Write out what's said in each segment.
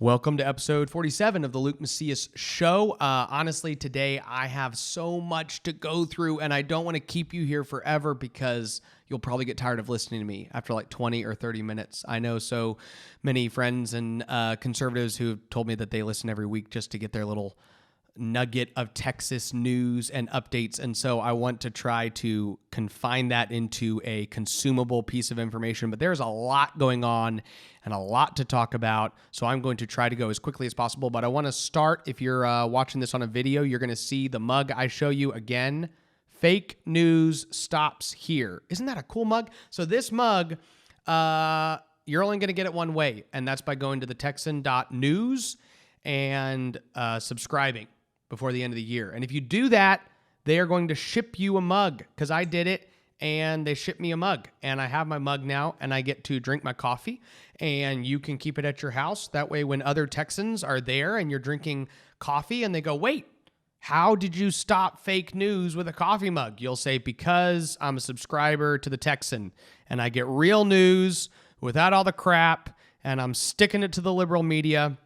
Welcome to episode 47 of the Luke Macias Show. Honestly, today I have so much to go through, and I don't want to keep you here forever because you'll probably get tired of listening to me after like 20 or 30 minutes. I know so many friends and conservatives who have told me that they listen every week just to get their little nugget of Texas news and updates. And so I want to try to confine that into a consumable piece of information, but there's a lot going on and a lot to talk about. So I'm going to try to go as quickly as possible, but I want to start. If you're watching this on a video, you're going to see the mug I show you again. Fake news stops here. Isn't that a cool mug? So this mug, you're only going to get it one way, and that's by going to the Texan.news and subscribing before the end of the year. And if you do that, they are going to ship you a mug, because I did it and they shipped me a mug, and I have my mug now and I get to drink my coffee, and you can keep it at your house. That way, when other Texans are there and you're drinking coffee and they go, wait, how did you stop fake news with a coffee mug? You'll say, because I'm a subscriber to the Texan and I get real news without all the crap, and I'm sticking it to the liberal media.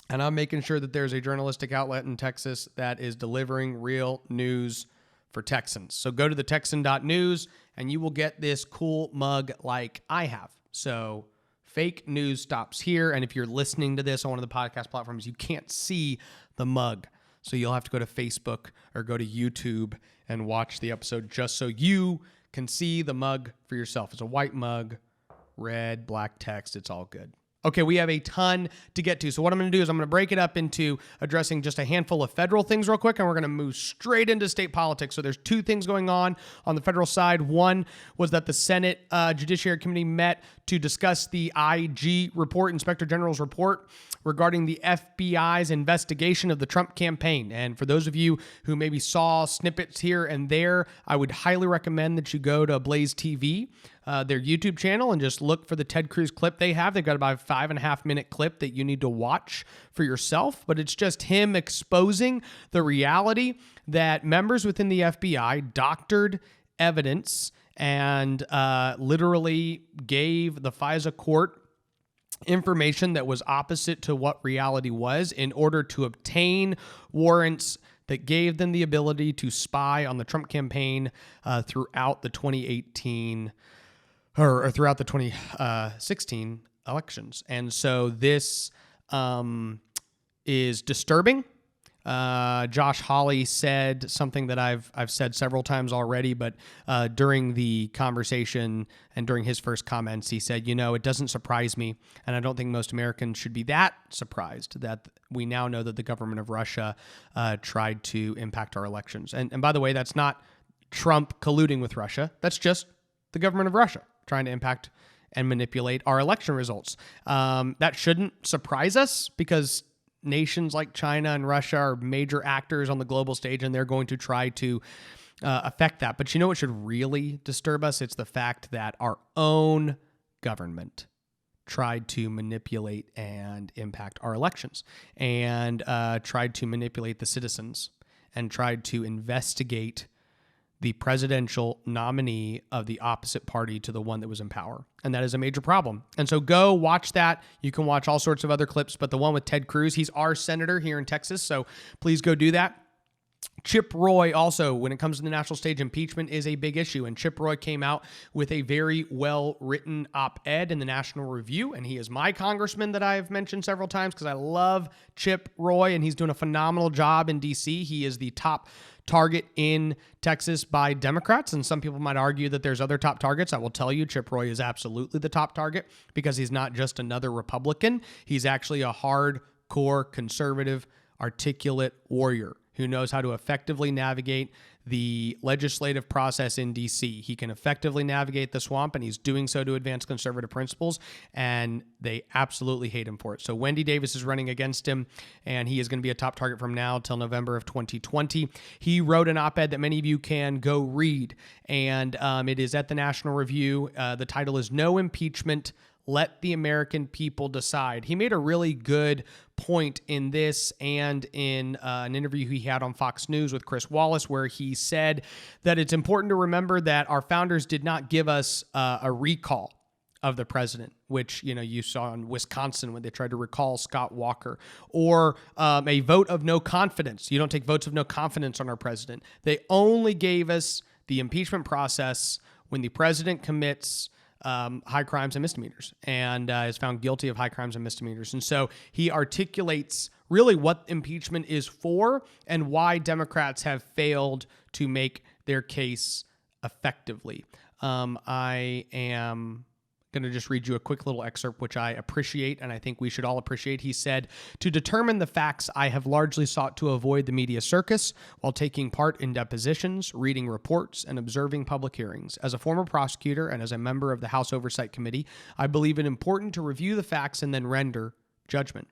And I'm making sure that there's a journalistic outlet in Texas that is delivering real news for Texans. So go to the Texan.news and you will get this cool mug like I have. So fake news stops here. And if you're listening to this on one of the podcast platforms, you can't see the mug. So you'll have to go to Facebook or go to YouTube and watch the episode just so you can see the mug for yourself. It's a white mug, red, black text. It's all good. Okay, we have a ton to get to. So what I'm going to do is I'm going to break it up into addressing just a handful of federal things real quick, and we're going to move straight into state politics. So there's two things going on the federal side. One was that the Senate Judiciary Committee met to discuss the IG report, Inspector General's report, regarding the FBI's investigation of the Trump campaign. And for those of you who maybe saw snippets here and there, I would highly recommend that you go to Blaze TV, their YouTube channel, and just look for the Ted Cruz clip they have. They've got about a 5.5-minute clip that you need to watch for yourself, but it's just him exposing the reality that members within the FBI doctored evidence and literally gave the FISA court information that was opposite to what reality was in order to obtain warrants that gave them the ability to spy on the Trump campaign throughout the 2018 or throughout the 2016 elections. And so this is disturbing. Josh Hawley said something that I've said several times already, but during the conversation and during his first comments, he said, it doesn't surprise me, and I don't think most Americans should be that surprised that we now know that the government of Russia tried to impact our elections. And by the way, that's not Trump colluding with Russia. That's just the government of Russia trying to impact and manipulate our election results. That shouldn't surprise us, because nations like China and Russia are major actors on the global stage, and they're going to try to affect that. But what should really disturb us? It's the fact that our own government tried to manipulate and impact our elections, and tried to manipulate the citizens, and tried to investigate the presidential nominee of the opposite party to the one that was in power. And that is a major problem. And so go watch that. You can watch all sorts of other clips, but the one with Ted Cruz, he's our senator here in Texas, so please go do that. Chip Roy also, when it comes to the national stage, impeachment is a big issue. And Chip Roy came out with a very well-written op-ed in the National Review. And he is my congressman that I've mentioned several times because I love Chip Roy, and he's doing a phenomenal job in D.C. He is the top target in Texas by Democrats. And some people might argue that there's other top targets. I will tell you, Chip Roy is absolutely the top target, because he's not just another Republican. He's actually a hardcore conservative, articulate warrior who knows how to effectively navigate the legislative process in D.C. He can effectively navigate the swamp, and he's doing so to advance conservative principles, and they absolutely hate him for it. So Wendy Davis is running against him, and he is going to be a top target from now till November of 2020. He wrote an op-ed that many of you can go read, and it is at the National Review. The title is "No Impeachment, Let the American People Decide." He made a really good point in this and in an interview he had on Fox News with Chris Wallace, where he said that it's important to remember that our founders did not give us a recall of the president, which, you saw in Wisconsin when they tried to recall Scott Walker, or a vote of no confidence. You don't take votes of no confidence on our president. They only gave us the impeachment process when the president commits high crimes and misdemeanors and is found guilty of high crimes and misdemeanors. And so he articulates really what impeachment is for and why Democrats have failed to make their case effectively. I am going to just read you a quick little excerpt, which I appreciate, and I think we should all appreciate. He said, "To determine the facts, I have largely sought to avoid the media circus while taking part in depositions, reading reports, and observing public hearings. As a former prosecutor and as a member of the House Oversight Committee, I believe it important to review the facts and then render judgment."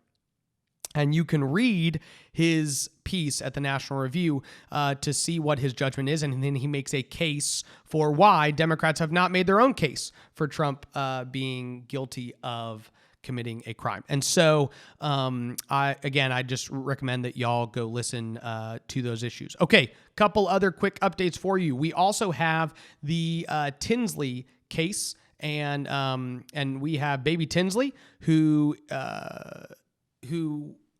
And you can read his piece at the National Review to see what his judgment is. And then he makes a case for why Democrats have not made their own case for Trump being guilty of committing a crime. And so, I just recommend that y'all go listen to those issues. Okay, couple other quick updates for you. We also have the Tinsley case, and we have baby Tinsley who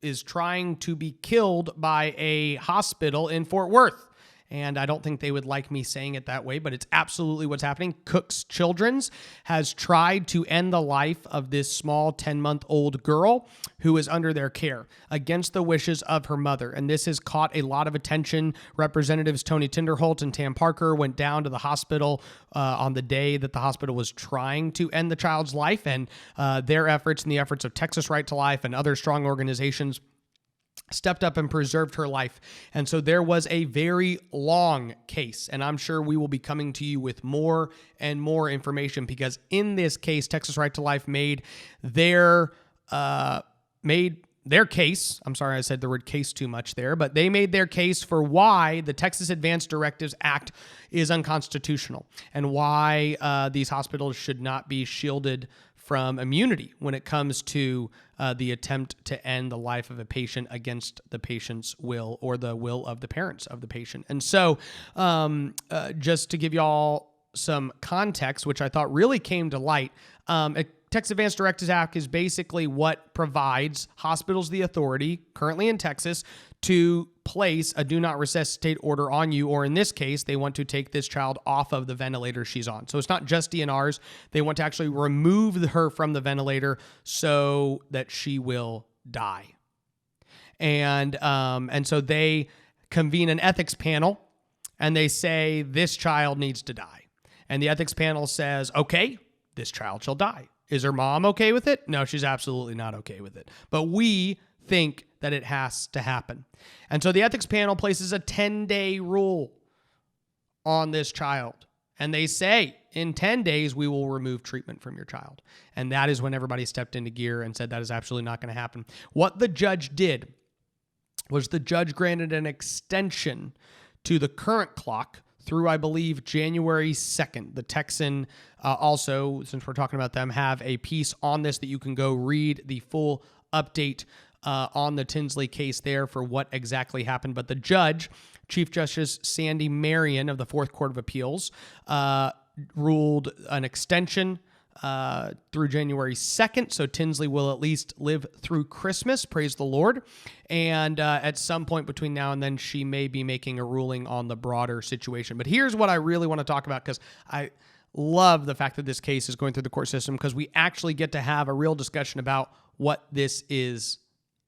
is trying to be killed by a hospital in Fort Worth. And I don't think they would like me saying it that way, but it's absolutely what's happening. Cook's Children's has tried to end the life of this small 10-month-old girl who is under their care against the wishes of her mother. And this has caught a lot of attention. Representatives Tony Tinderholt and Tam Parker went down to the hospital on the day that the hospital was trying to end the child's life. And their efforts and the efforts of Texas Right to Life and other strong organizations stepped up and preserved her life. And so there was a very long case, and I'm sure we will be coming to you with more and more information, because in this case, Texas Right to Life made their case. I'm sorry, I said the word case too much there, but they made their case for why the Texas Advanced Directives Act is unconstitutional and why these hospitals should not be shielded from immunity when it comes to the attempt to end the life of a patient against the patient's will or the will of the parents of the patient. And so just to give y'all some context, which I thought really came to light, Texas Advanced Directives Act is basically what provides hospitals the authority, currently in Texas, to place a do not resuscitate order on you, or in this case, they want to take this child off of the ventilator she's on. So it's not just DNRs. They want to actually remove her from the ventilator so that she will die. And so they convene an ethics panel, and they say, this child needs to die. And the ethics panel says, okay, this child shall die. Is her mom okay with it? No, she's absolutely not okay with it. But we think that it has to happen. And so the ethics panel places a 10-day rule on this child. And they say, in 10 days, we will remove treatment from your child. And that is when everybody stepped into gear and said that is absolutely not going to happen. What the judge did was the judge granted an extension to the current clock through, I believe, January 2nd. The Texan also, since we're talking about them, have a piece on this that you can go read the full update on the Tinsley case there for what exactly happened. But the judge, Chief Justice Sandy Marion of the Fourth Court of Appeals, ruled an extension through January 2nd. So Tinsley will at least live through Christmas. Praise the Lord. And at some point between now and then, she may be making a ruling on the broader situation. But here's what I really want to talk about, because I love the fact that this case is going through the court system, because we actually get to have a real discussion about what this is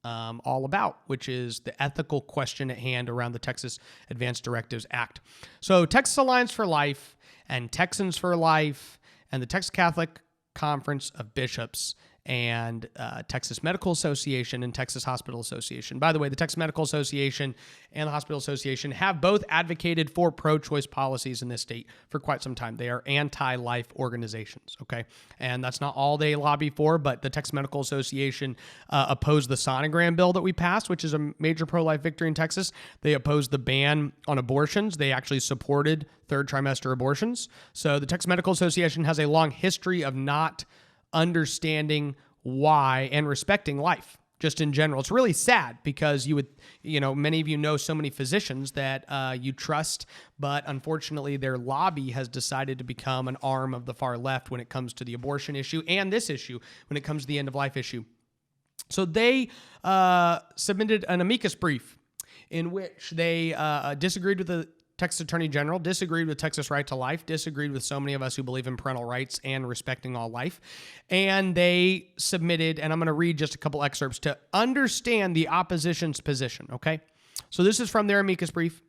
all about, which is the ethical question at hand around the Texas Advanced Directives Act. So Texas Alliance for Life and Texans for Life and the Texas Catholic Conference of Bishops and Texas Medical Association and Texas Hospital Association. By the way, the Texas Medical Association and the Hospital Association have both advocated for pro-choice policies in this state for quite some time. They are anti-life organizations, okay? And that's not all they lobby for, but the Texas Medical Association opposed the sonogram bill that we passed, which is a major pro-life victory in Texas. They opposed the ban on abortions. They actually supported third trimester abortions. So the Texas Medical Association has a long history of not understanding why and respecting life. just in general. It's really sad because many of you know so many physicians that you trust, but unfortunately their lobby has decided to become an arm of the far left when it comes to the abortion issue and this issue when it comes to the end of life issue. So they submitted an amicus brief in which they disagreed with the Texas Attorney General, disagreed with Texas Right to Life, disagreed with so many of us who believe in parental rights and respecting all life. And they submitted, and I'm going to read just a couple excerpts to understand the opposition's position, okay? So this is from their amicus brief.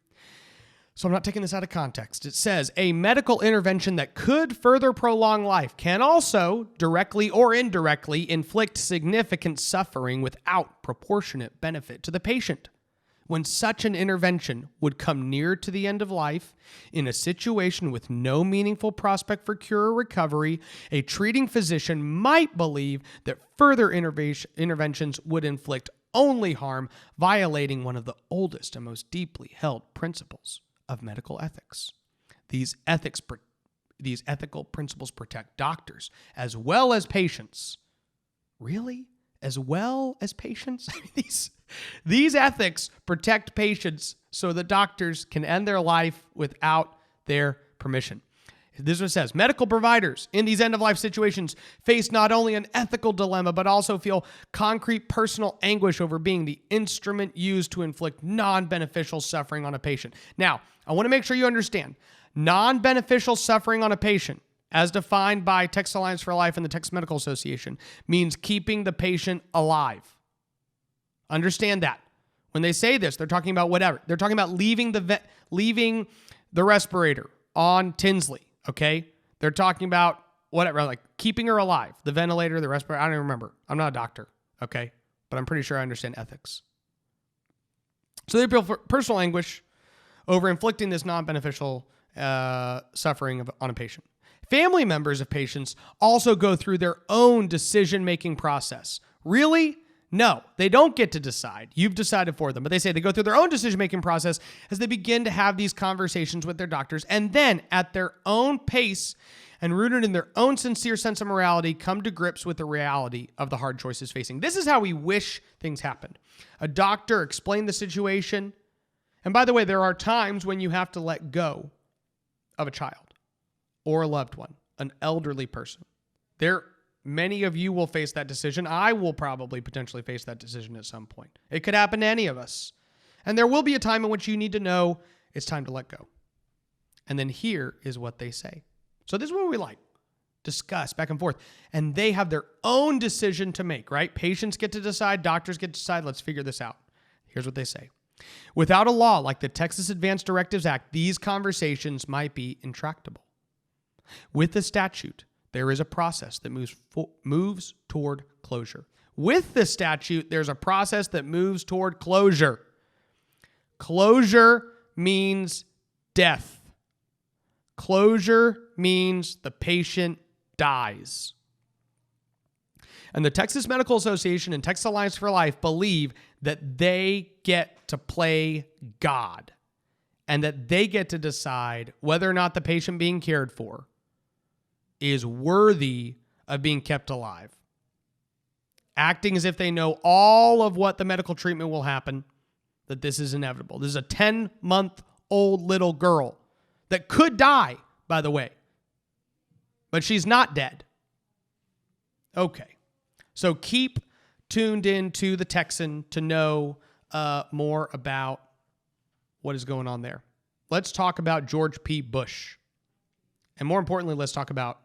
So I'm not taking this out of context. It says, a medical intervention that could further prolong life can also, directly or indirectly, inflict significant suffering without proportionate benefit to the patient. When such an intervention would come near to the end of life, in a situation with no meaningful prospect for cure or recovery, a treating physician might believe that further interventions would inflict only harm, violating one of the oldest and most deeply held principles of medical ethics. These ethical principles protect doctors as well as patients. Really? As well as patients? These ethics protect patients so the doctors can end their life without their permission. This one says, medical providers in these end-of-life situations face not only an ethical dilemma, but also feel concrete personal anguish over being the instrument used to inflict non-beneficial suffering on a patient. Now, I want to make sure you understand, non-beneficial suffering on a patient, as defined by Texas Alliance for Life and the Texas Medical Association, means keeping the patient alive. Understand that. When they say this, they're talking about whatever. They're talking about leaving the respirator on Tinsley, okay? They're talking about whatever, like keeping her alive, the ventilator, the respirator. I don't even remember. I'm not a doctor, okay? But I'm pretty sure I understand ethics. So they feel personal anguish over inflicting this non-beneficial suffering on a patient. Family members of patients also go through their own decision-making process. Really? No, they don't get to decide. You've decided for them. But they say they go through their own decision-making process as they begin to have these conversations with their doctors, and then at their own pace and rooted in their own sincere sense of morality, come to grips with the reality of the hard choices facing. This is how we wish things happened. A doctor explained the situation. And by the way, there are times when you have to let go of a child or a loved one, an elderly person. Many of you will face that decision. I will probably potentially face that decision at some point. It could happen to any of us. And there will be a time in which you need to know it's time to let go. And then here is what they say. So this is what we discuss back and forth. And they have their own decision to make, right? Patients get to decide, doctors get to decide. Let's figure this out. Here's what they say. Without a law like the Texas Advanced Directives Act, these conversations might be intractable. With the statute, there is a process that moves toward closure. With the statute, there's a process that moves toward closure. Closure means death. Closure means the patient dies. And the Texas Medical Association and Texas Alliance for Life believe that they get to play God and that they get to decide whether or not the patient being cared for is worthy of being kept alive. Acting as if they know all of what the medical treatment will happen, that this is inevitable. This is a 10-month-old little girl that could die, by the way, but she's not dead. Okay, so keep tuned in to the Texan to know more about what is going on there. Let's talk about George P. Bush. And more importantly, let's talk about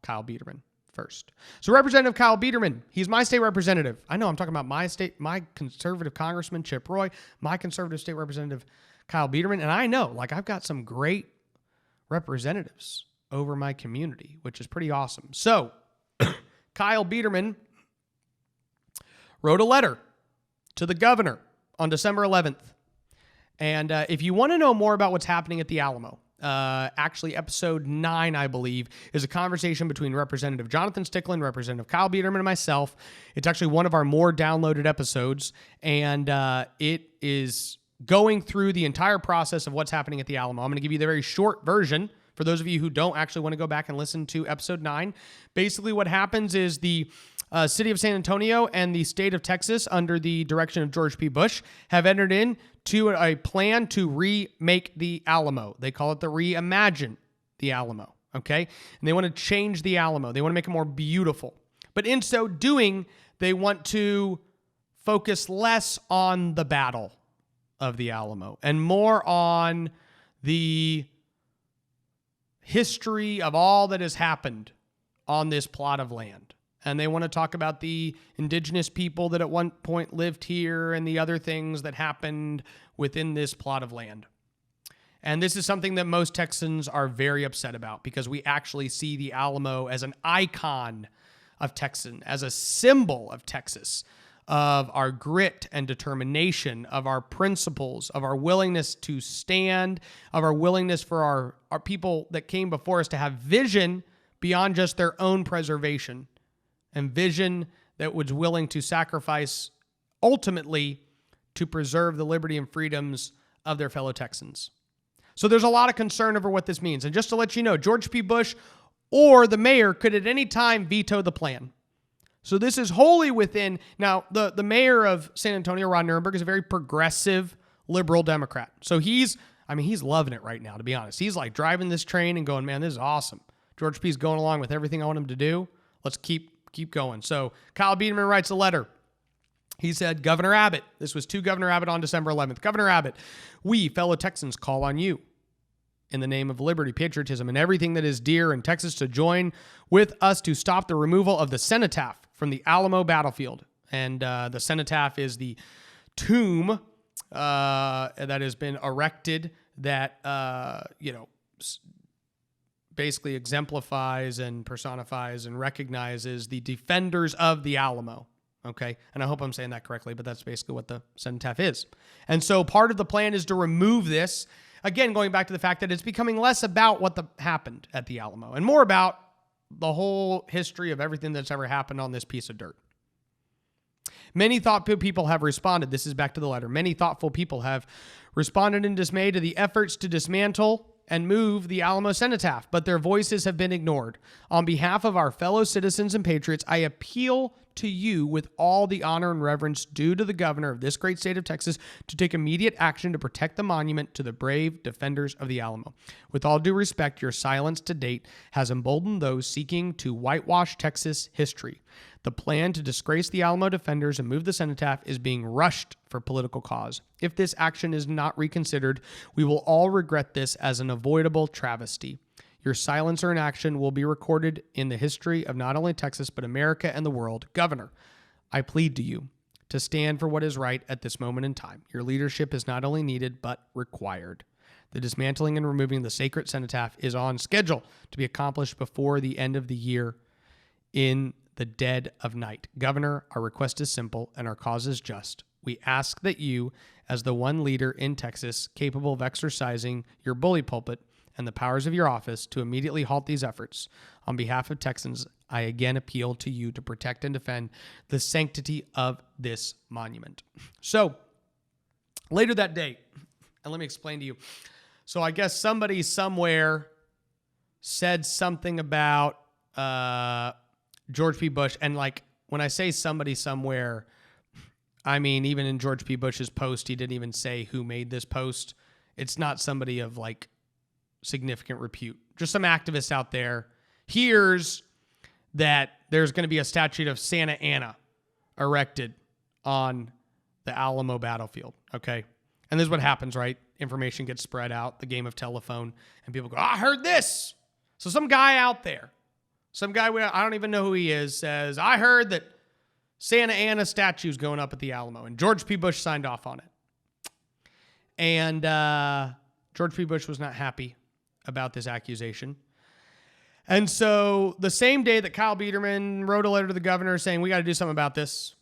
Kyle Biedermann first. So Representative Kyle Biedermann, he's my state representative. I know I'm talking about my conservative congressman, Chip Roy, my conservative state representative, Kyle Biedermann. And I know, I've got some great representatives over my community, which is pretty awesome. So Kyle Biedermann wrote a letter to the governor on December 11th. And if you want to know more about what's happening at the Alamo, actually episode 9, I believe, is a conversation between Representative Jonathan Stickland, Representative Kyle Biedermann, and myself. It's actually one of our more downloaded episodes, and it is going through the entire process of what's happening at the Alamo. I'm going to give you the very short version for those of you who don't actually want to go back and listen to episode 9. Basically, what happens is the City of San Antonio and the state of Texas, under the direction of George P. Bush, have entered into a plan to remake the Alamo. They call it the Reimagine the Alamo, okay? And they want to change the Alamo. They want to make it more beautiful. But in so doing, they want to focus less on the battle of the Alamo and more on the history of all that has happened on this plot of land. And they want to talk about the indigenous people that at one point lived here and the other things that happened within this plot of land. And this is something that most Texans are very upset about, because we actually see the Alamo as an icon of Texan, as a symbol of Texas, of our grit and determination, of our principles, of our willingness to stand, of our willingness for our people that came before us to have vision beyond just their own preservation, and vision that was willing to sacrifice ultimately to preserve the liberty and freedoms of their fellow Texans. So there's a lot of concern over what this means. And just to let you know, George P. Bush or the mayor could at any time veto the plan. So this is wholly within. Now, the mayor of San Antonio, Ron Nirenberg, is a very progressive liberal Democrat. So he's loving it right now, to be honest. He's like driving this train and going, man, this is awesome. George P.'s going along with everything I want him to do. Let's keep going. So Kyle Biedermann writes a letter. He said, Governor Abbott, this was to Governor Abbott on December 11th. Governor Abbott, we fellow Texans call on you in the name of liberty, patriotism, and everything that is dear in Texas to join with us to stop the removal of the cenotaph from the Alamo battlefield. And the cenotaph is the tomb that has been erected that, basically exemplifies and personifies and recognizes the defenders of the Alamo. Okay. And I hope I'm saying that correctly, but that's basically what the cenotaph is. And so part of the plan is to remove this. Again, going back to the fact that it's becoming less about what happened at the Alamo and more about the whole history of everything that's ever happened on this piece of dirt. Many thoughtful people have responded. This is back to the letter. Many thoughtful people have responded in dismay to the efforts to dismantle and move the Alamo cenotaph, but their voices have been ignored. On behalf of our fellow citizens and patriots, I appeal to you with all the honor and reverence due to the governor of this great state of Texas to take immediate action to protect the monument to the brave defenders of the Alamo. With all due respect, your silence to date has emboldened those seeking to whitewash Texas history. The plan to disgrace the Alamo defenders and move the cenotaph is being rushed for political cause. If this action is not reconsidered, we will all regret this as an avoidable travesty. Your silence or inaction will be recorded in the history of not only Texas, but America and the world. Governor, I plead to you to stand for what is right at this moment in time. Your leadership is not only needed, but required. The dismantling and removing the sacred cenotaph is on schedule to be accomplished before the end of the year in the dead of night. Governor, our request is simple and our cause is just. We ask that you, as the one leader in Texas capable of exercising your bully pulpit and the powers of your office, to immediately halt these efforts. On behalf of Texans, I again appeal to you to protect and defend the sanctity of this monument. So, later that day, and let me explain to you. So I guess somebody somewhere said something about George P. Bush. And like, when I say somebody somewhere, I mean, even in George P. Bush's post, he didn't even say who made this post. It's not somebody of like significant repute. Just some activists out there hears that there's going to be a statue of Santa Anna erected on the Alamo battlefield. Okay. And this is what happens, right? Information gets spread out, the game of telephone, and people go, I heard this. So some guy out there, some guy, I don't even know who he is, says, I heard that Santa Anna statue's going up at the Alamo, and George P. Bush signed off on it. And George P. Bush was not happy about this accusation. And so the same day that Kyle Biedermann wrote a letter to the governor saying, we got to do something about this,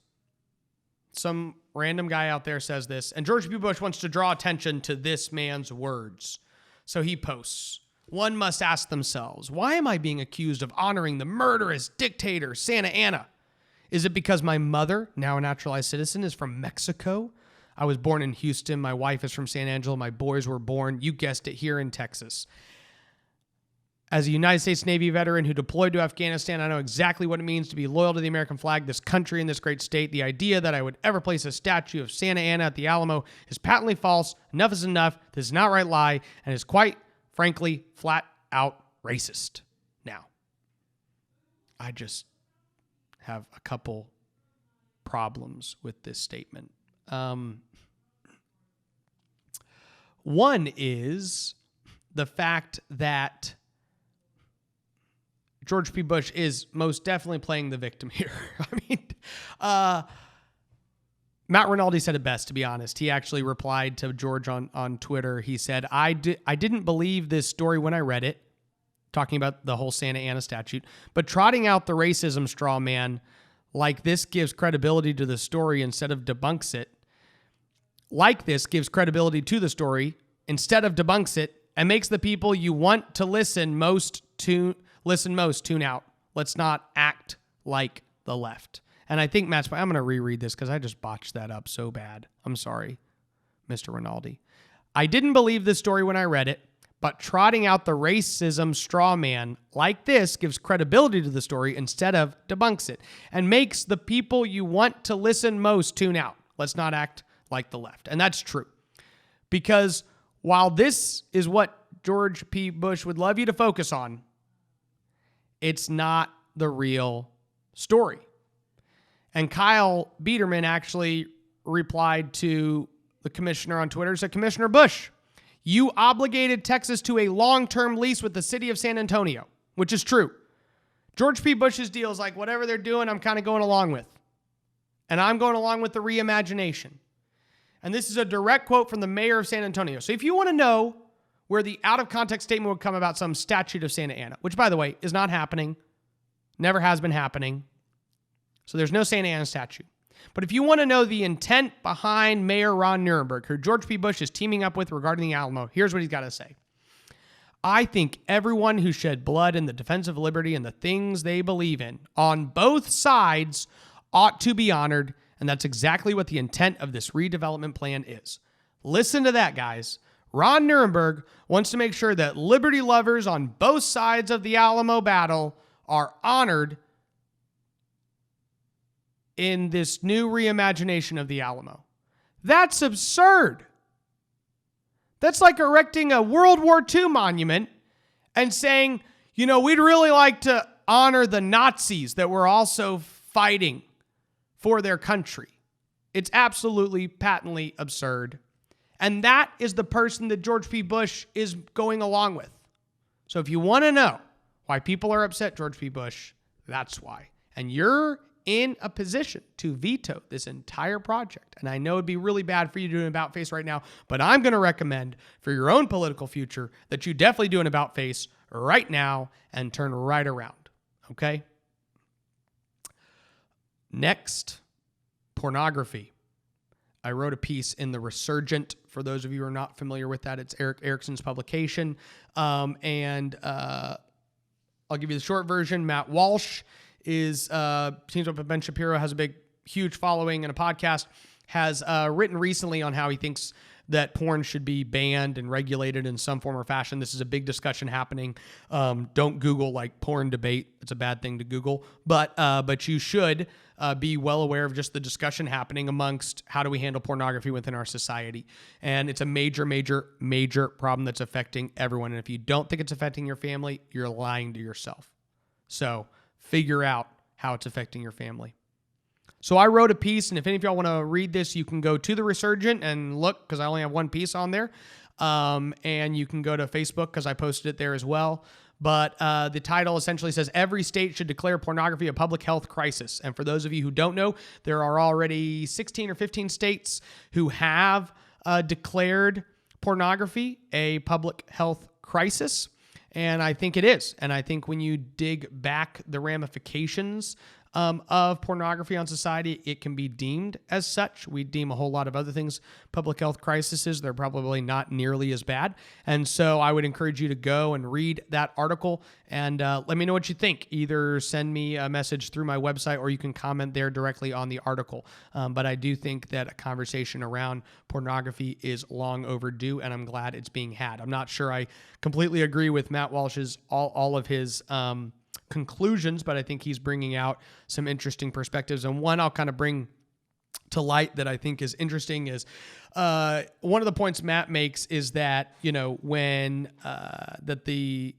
some random guy out there says this, and George P. Bush wants to draw attention to this man's words. So he posts, one must ask themselves, why am I being accused of honoring the murderous dictator Santa Anna? Is it because my mother, now a naturalized citizen, is from Mexico? I was born in Houston. My wife is from San Angelo. My boys were born, you guessed it, here in Texas. As a United States Navy veteran who deployed to Afghanistan, I know exactly what it means to be loyal to the American flag, this country, and this great state. The idea that I would ever place a statue of Santa Anna at the Alamo is patently false. Enough is enough. This is an outright lie and is quite, frankly, flat out racist. Now, I just have a couple problems with this statement. One is the fact that George P. Bush is most definitely playing the victim here. I mean, Matt Rinaldi said it best, to be honest. He actually replied to George on Twitter. He said, I didn't believe this story when I read it, talking about the whole Santa Anna statute, but trotting out the racism straw man like this gives credibility to the story instead of debunks it. Like this gives credibility to the story instead of debunks it and makes the people you want to listen most tune out. Let's not act like the left. And I think I'm going to reread this because I just botched that up so bad. I'm sorry, Mr. Rinaldi. I didn't believe this story when I read it, but trotting out the racism straw man like this gives credibility to the story instead of debunks it and makes the people you want to listen most tune out. Let's not act like the left. And that's true. Because while this is what George P. Bush would love you to focus on, it's not the real story. And Kyle Biederman actually replied to the commissioner on Twitter, said, Commissioner Bush, you obligated Texas to a long-term lease with the city of San Antonio, which is true. George P. Bush's deal is like whatever they're doing, I'm kind of going along with. And I'm going along with the reimagination. And this is a direct quote from the mayor of San Antonio. So if you want to know where the out-of-context statement would come about some statute of Santa Anna, which, by the way, is not happening, never has been happening. So there's no Santa Anna statute. But if you want to know the intent behind Mayor Ron Nirenberg, who George P. Bush is teaming up with regarding the Alamo, here's what he's got to say. I think everyone who shed blood in the defense of liberty and the things they believe in on both sides ought to be honored, and that's exactly what the intent of this redevelopment plan is. Listen to that, guys. Ron Nirenberg wants to make sure that liberty lovers on both sides of the Alamo battle are honored in this new reimagination of the Alamo. That's absurd. That's like erecting a World War II monument and saying, we'd really like to honor the Nazis that were also fighting for their country. It's absolutely patently absurd. And that is the person that George P. Bush is going along with. So if you want to know why people are upset, George P. Bush, that's why. And you're in a position to veto this entire project. And I know it'd be really bad for you to do an about face right now, but I'm going to recommend for your own political future that you definitely do an about face right now and turn right around. Okay? Next, pornography. I wrote a piece in The Resurgent. For those of you who are not familiar with that, it's Eric Erickson's publication. I'll give you the short version. Matt Walsh teams up with Ben Shapiro, has a huge following and a podcast, has written recently on how he thinks that porn should be banned and regulated in some form or fashion. This is a big discussion happening. Don't Google like porn debate. It's a bad thing to Google, but you should be well aware of just the discussion happening amongst how do we handle pornography within our society. And it's a major, major, major problem that's affecting everyone. And if you don't think it's affecting your family, you're lying to yourself. So figure out how it's affecting your family. So I wrote a piece, and if any of y'all want to read this, you can go to The Resurgent and look, because I only have one piece on there. And you can go to Facebook, because I posted it there as well. But the title essentially says, every state should declare pornography a public health crisis. And for those of you who don't know, there are already 16 or 15 states who have declared pornography a public health crisis. And I think it is. And I think when you dig back the ramifications of pornography on society, it can be deemed as such. We deem a whole lot of other things public health crises. They're probably not nearly as bad. And so I would encourage you to go and read that article and let me know what you think. Either send me a message through my website or you can comment there directly on the article. But I do think that a conversation around pornography is long overdue, and I'm glad it's being had. I'm not sure I completely agree with Matt Walsh's all of his conclusions, but I think he's bringing out some interesting perspectives. And one I'll kind of bring to light that I think is interesting is one of the points Matt makes is that, when that the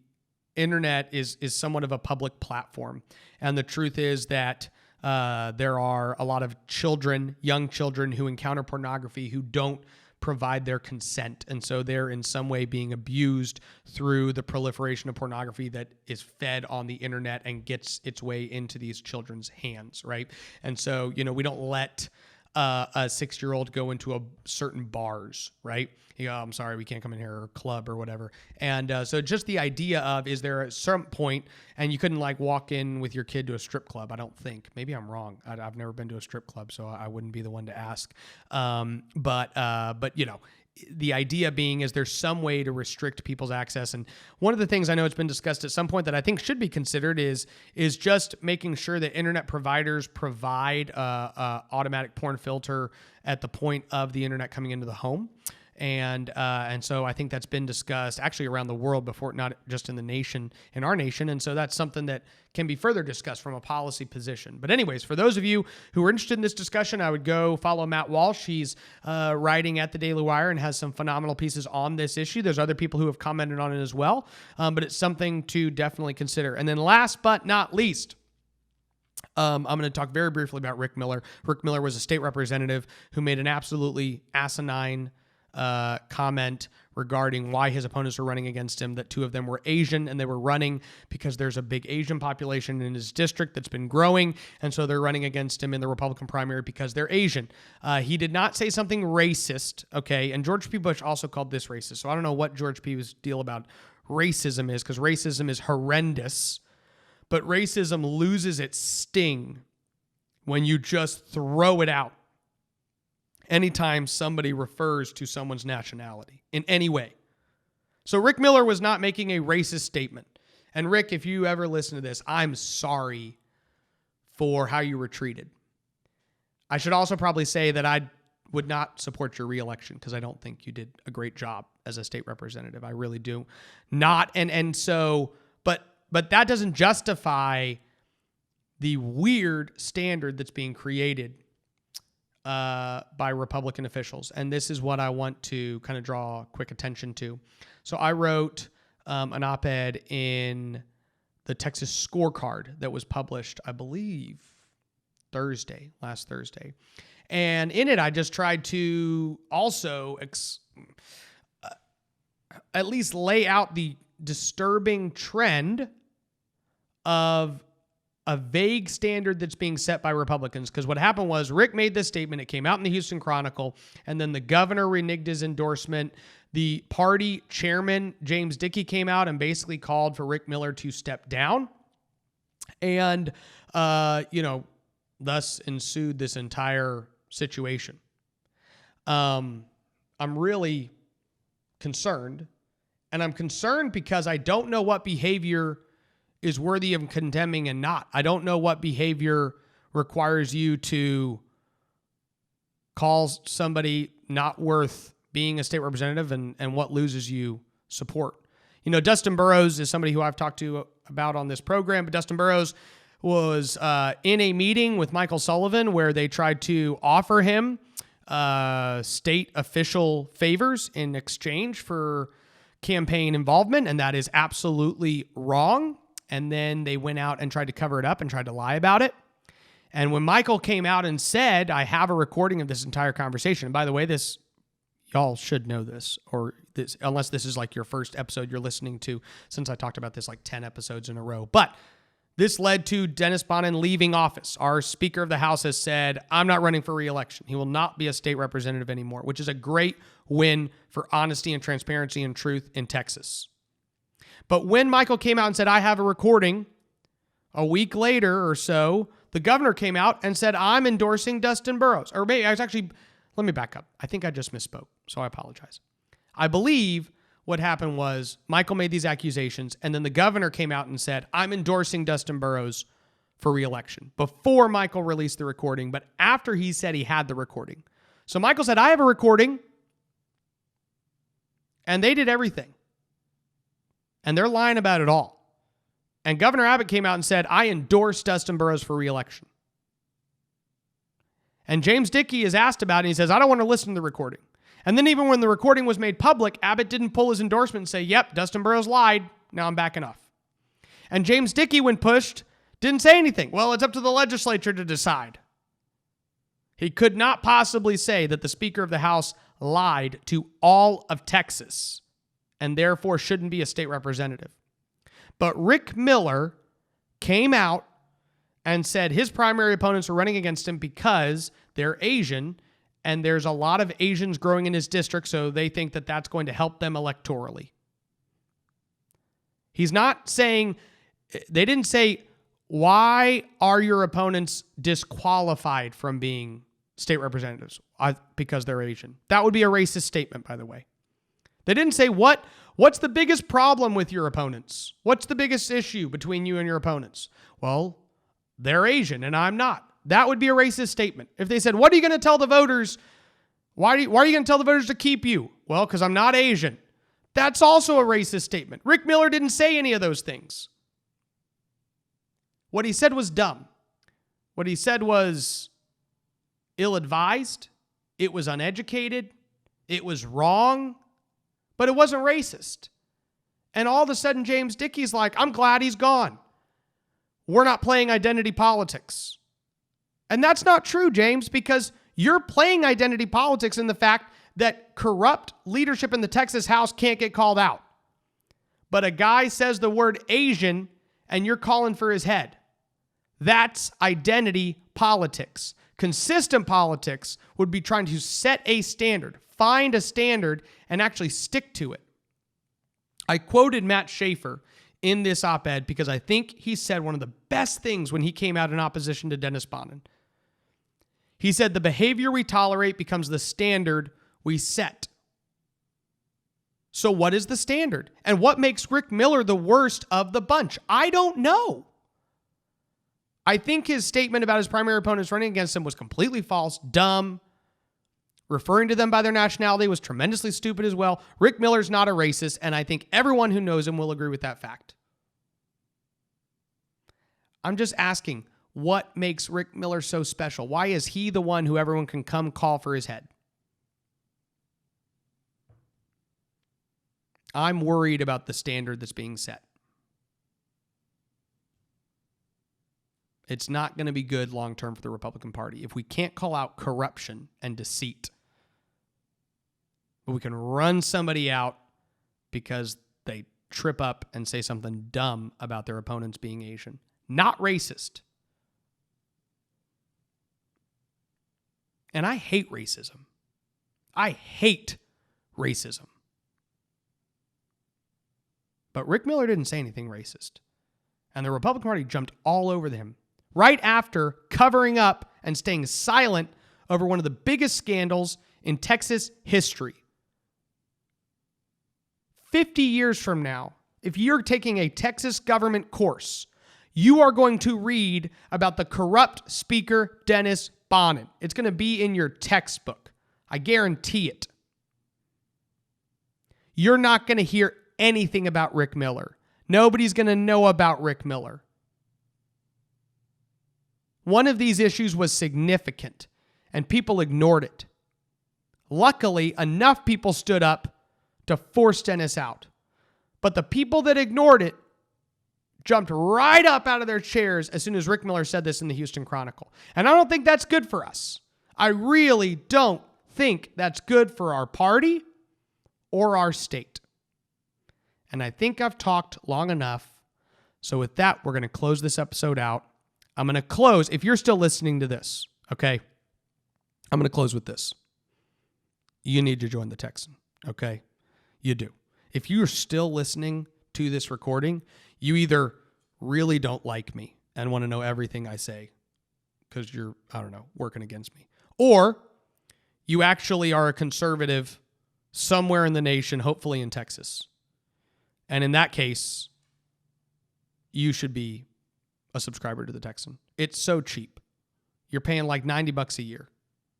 internet is somewhat of a public platform. And the truth is that there are a lot of children, young children who encounter pornography who don't provide their consent. And so they're in some way being abused through the proliferation of pornography that is fed on the internet and gets its way into these children's hands, right? And so, we don't let a 6-year-old go into a certain bars, right? I'm sorry, we can't come in here, or club or whatever. And so just the idea of, is there at some point, and you couldn't walk in with your kid to a strip club, I don't think. Maybe I'm wrong. I've never been to a strip club, so I wouldn't be the one to ask. But the idea being, is there some way to restrict people's access? And one of the things I know it's been discussed at some point that I think should be considered is just making sure that internet providers provide a automatic porn filter at the point of the internet coming into the home. And so I think that's been discussed actually around the world before, not just in our nation. And so that's something that can be further discussed from a policy position. But anyways, for those of you who are interested in this discussion, I would go follow Matt Walsh. He's writing at the Daily Wire and has some phenomenal pieces on this issue. There's other people who have commented on it as well, but it's something to definitely consider. And then last but not least, I'm going to talk very briefly about Rick Miller. Rick Miller was a state representative who made an absolutely asinine comment regarding why his opponents were running against him, that 2 of them were Asian, and they were running because there's a big Asian population in his district that's been growing, and so they're running against him in the Republican primary because they're Asian. He did not say something racist, okay, and George P. Bush also called this racist, so I don't know what George P.'s deal about racism is, because racism is horrendous, but racism loses its sting when you just throw it out anytime somebody refers to someone's nationality in any way. So Rick Miller was not making a racist statement. And Rick, if you ever listen to this, I'm sorry for how you were treated. I should also probably say that I would not support your reelection because I don't think you did a great job as a state representative. I really do not. And so, but that doesn't justify the weird standard that's being created by Republican officials. And this is what I want to kind of draw quick attention to. So I wrote an op-ed in the Texas Scorecard that was published, I believe, last Thursday. And in it, I just tried to also at least lay out the disturbing trend of a vague standard that's being set by Republicans. Because what happened was Rick made this statement. It came out in the Houston Chronicle, and then the governor reneged his endorsement. The party chairman, James Dickey, came out and basically called for Rick Miller to step down. And, thus ensued this entire situation. I'm really concerned. And I'm concerned because I don't know what behavior is worthy of condemning and not. I don't know what behavior requires you to call somebody not worth being a state representative and what loses you support. Dustin Burrows is somebody who I've talked to about on this program, but Dustin Burrows was in a meeting with Michael Sullivan where they tried to offer him state official favors in exchange for campaign involvement, and that is absolutely wrong. And then they went out and tried to cover it up and tried to lie about it. And when Michael came out and said, I have a recording of this entire conversation, and by the way, y'all should know this, unless this is like your first episode you're listening to, since I talked about this like 10 episodes in a row. But this led to Dennis Bonnen leaving office. Our Speaker of the House has said, I'm not running for re-election. He will not be a state representative anymore, which is a great win for honesty and transparency and truth in Texas. But when Michael came out and said, I have a recording, a week later or so, the governor came out and said, I'm endorsing Dustin Burrows. Or maybe I was actually, let me back up. I think I just misspoke, so I apologize. I believe what happened was Michael made these accusations, and then the governor came out and said, I'm endorsing Dustin Burrows for re-election before Michael released the recording, but after he said he had the recording. So Michael said, I have a recording, and they did everything. And they're lying about it all. And Governor Abbott came out and said, I endorse Dustin Burrows for re-election. And James Dickey is asked about it, and he says, I don't want to listen to the recording. And then even when the recording was made public, Abbott didn't pull his endorsement and say, yep, Dustin Burrows lied. Now I'm backing off. And James Dickey, when pushed, didn't say anything. Well, it's up to the legislature to decide. He could not possibly say that the Speaker of the House lied to all of Texas and therefore shouldn't be a state representative. But Rick Miller came out and said his primary opponents were running against him because they're Asian, and there's a lot of Asians growing in his district, so they think that that's going to help them electorally. He's not saying, they didn't say, why are your opponents disqualified from being state representatives? Because they're Asian. That would be a racist statement, by the way. They didn't say, what's the biggest problem with your opponents? What's the biggest issue between you and your opponents? Well, they're Asian and I'm not. That would be a racist statement. If they said, what are you going to tell the voters? Why are you going to tell the voters to keep you? Well, because I'm not Asian. That's also a racist statement. Rick Miller didn't say any of those things. What he said was dumb. What he said was ill-advised. It was uneducated. It was wrong. But it wasn't racist. And all of a sudden, James Dickey's like, I'm glad he's gone. We're not playing identity politics. And that's not true, James, because you're playing identity politics in the fact that corrupt leadership in the Texas House can't get called out. But a guy says the word Asian and you're calling for his head. That's identity politics. Consistent politics would be trying to set a standard, find a standard, and actually stick to it. I quoted Matt Schaefer in this op-ed because I think he said one of the best things when he came out in opposition to Dennis Bonnen. He said, the behavior we tolerate becomes the standard we set. So what is the standard? And what makes Rick Miller the worst of the bunch? I don't know. I think his statement about his primary opponents running against him was completely false, dumb. Referring to them by their nationality was tremendously stupid as well. Rick Miller's not a racist, and I think everyone who knows him will agree with that fact. I'm just asking, what makes Rick Miller so special? Why is he the one who everyone can come call for his head? I'm worried about the standard that's being set. It's not going to be good long-term for the Republican Party. If we can't call out corruption and deceit, but we can run somebody out because they trip up and say something dumb about their opponents being Asian. Not racist. And I hate racism. I hate racism. But Rick Miller didn't say anything racist. And the Republican Party jumped all over him right after covering up and staying silent over one of the biggest scandals in Texas history. 50 years from now, if you're taking a Texas government course, you are going to read about the corrupt Speaker Dennis Bonnen. It's going to be in your textbook. I guarantee it. You're not going to hear anything about Rick Miller. Nobody's going to know about Rick Miller. One of these issues was significant, and people ignored it. Luckily, enough people stood up to force Dennis out. But the people that ignored it jumped right up out of their chairs as soon as Rick Miller said this in the Houston Chronicle. And I don't think that's good for us. I really don't think that's good for our party or our state. And I think I've talked long enough. So with that, we're going to close this episode out. I'm going to close, if you're still listening to this, okay? I'm going to close with this. You need to join the Texan, okay? You do. If you're still listening to this recording, you either really don't like me and want to know everything I say, because you're, I don't know, working against me. Or you actually are a conservative somewhere in the nation, hopefully in Texas. And in that case, you should be a subscriber to the Texan. It's so cheap. You're paying like $90 a year.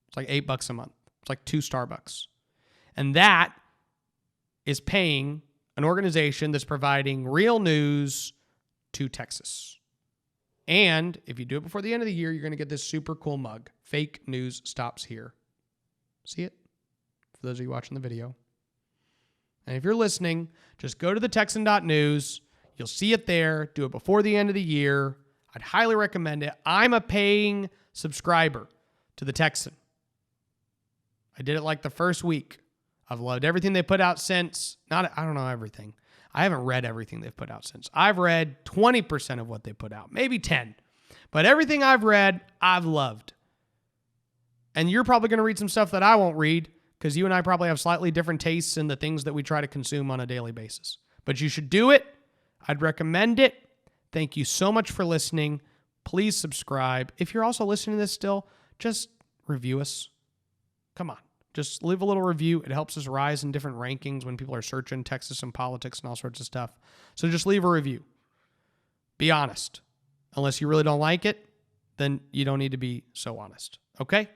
It's like $8 a month. It's like 2 Starbucks. And that is paying an organization that's providing real news to Texas. And if you do it before the end of the year, you're going to get this super cool mug. Fake news stops here. See it? For those of you watching the video. And if you're listening, just go to thetexan.news. You'll see it there. Do it before the end of the year. I'd highly recommend it. I'm a paying subscriber to the Texan. I did it like the first week. I've loved everything they put out since. I don't know everything. I haven't read everything they've put out since. I've read 20% of what they put out, maybe 10. But everything I've read, I've loved. And you're probably going to read some stuff that I won't read because you and I probably have slightly different tastes in the things that we try to consume on a daily basis. But you should do it. I'd recommend it. Thank you so much for listening. Please subscribe. If you're also listening to this still, just review us. Come on. Just leave a little review. It helps us rise in different rankings when people are searching Texas and politics and all sorts of stuff. So just leave a review. Be honest. Unless you really don't like it, then you don't need to be so honest. Okay?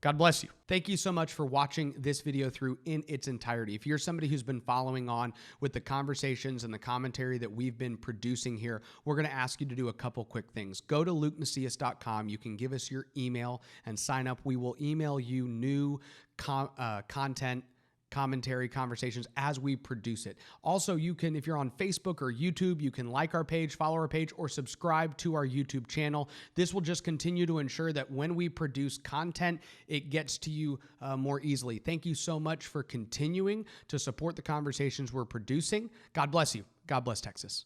God bless you. Thank you so much for watching this video through in its entirety. If you're somebody who's been following on with the conversations and the commentary that we've been producing here, we're going to ask you to do a couple quick things. Go to lukemacias.com. You can give us your email and sign up. We will email you new content, commentary, conversations as we produce it. Also, you can, if you're on Facebook or YouTube, you can like our page, follow our page, or subscribe to our YouTube channel. This will just continue to ensure that when we produce content, it gets to you more easily. Thank you so much for continuing to support the conversations we're producing. God bless you. God bless Texas.